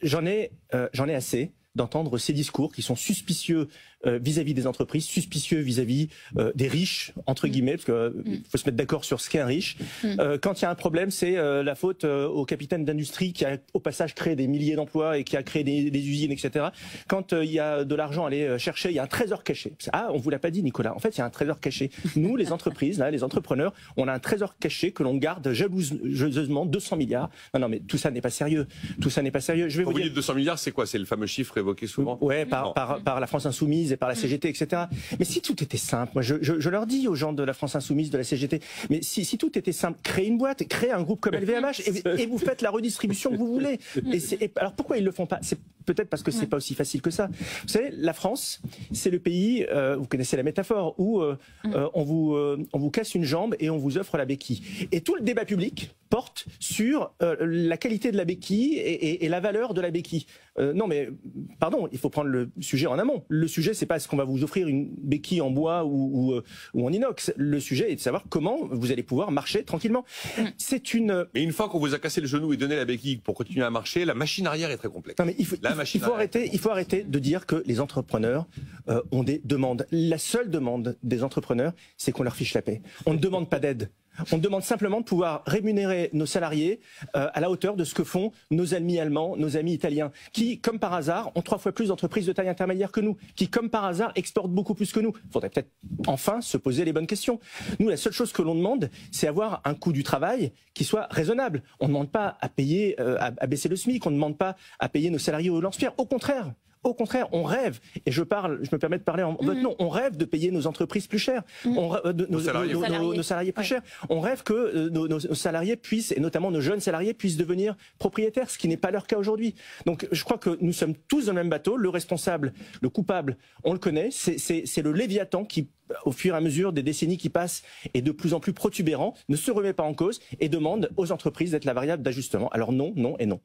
J'en ai assez d'entendre ces discours qui sont suspicieux vis-à-vis des entreprises, suspicieux vis-à-vis des riches, entre guillemets, parce qu'il faut se mettre d'accord sur ce qu'est un riche. Quand il y a un problème, c'est la faute au capitaine d'industrie qui a au passage créé des milliers d'emplois et qui a créé des usines, etc. Quand il y a de l'argent à aller chercher, il y a un trésor caché. Ah, on vous l'a pas dit, Nicolas. En fait, il y a un trésor caché. Nous, les entreprises, là, les entrepreneurs, on a un trésor caché que l'on garde jalousement, 200 milliards. Non, mais tout ça n'est pas sérieux. Tout ça n'est pas sérieux. Je vais Quand vous vous dire... dites 200 milliards, c'est quoi? C'est le fameux chiffre évoqué souvent? Ouais, par la France Insoumise et par la CGT, etc. Mais si tout était simple, moi je leur dis aux gens de la France Insoumise, de la CGT, mais si tout était simple, créez une boîte, créez un groupe comme LVMH et vous faites la redistribution que vous voulez. Alors pourquoi ils le font pas? C'est peut-être parce que c'est pas aussi facile que ça. Vous savez, la France, c'est le pays, vous connaissez la métaphore, où on vous casse une jambe et on vous offre la béquille. Et tout le débat public porte sur la qualité de la béquille et la valeur de la béquille. Non mais, pardon, il faut prendre le sujet en amont. Le sujet, c'est pas est-ce qu'on va vous offrir une béquille en bois ou en inox. Le sujet est de savoir comment vous allez pouvoir marcher tranquillement. Mais une fois qu'on vous a cassé le genou et donné la béquille pour continuer à marcher, la machine arrière est très complexe. Non mais il faut arrêter de dire que les entrepreneurs ont des demandes. La seule demande des entrepreneurs, c'est qu'on leur fiche la paix. On ne demande pas d'aide. On demande simplement de pouvoir rémunérer nos salariés à la hauteur de ce que font nos amis allemands, nos amis italiens, qui, comme par hasard, ont 3 fois plus d'entreprises de taille intermédiaire que nous, qui, comme par hasard, exportent beaucoup plus que nous. Il faudrait peut-être enfin se poser les bonnes questions. Nous, la seule chose que l'on demande, c'est avoir un coût du travail qui soit raisonnable. On ne demande pas à payer, à baisser le SMIC, on ne demande pas à payer nos salariés au lance-pierre. Au contraire, on rêve, et je me permets de parler en votre nom, on rêve de payer nos entreprises plus chères, nos salariés plus chers. On rêve que nos salariés puissent, et notamment nos jeunes salariés, puissent devenir propriétaires, ce qui n'est pas leur cas aujourd'hui. Donc je crois que nous sommes tous dans le même bateau. Le responsable, le coupable, on le connaît, c'est le Léviathan qui, au fur et à mesure des décennies qui passent, est de plus en plus protubérant, ne se remet pas en cause et demande aux entreprises d'être la variable d'ajustement. Alors non, non et non.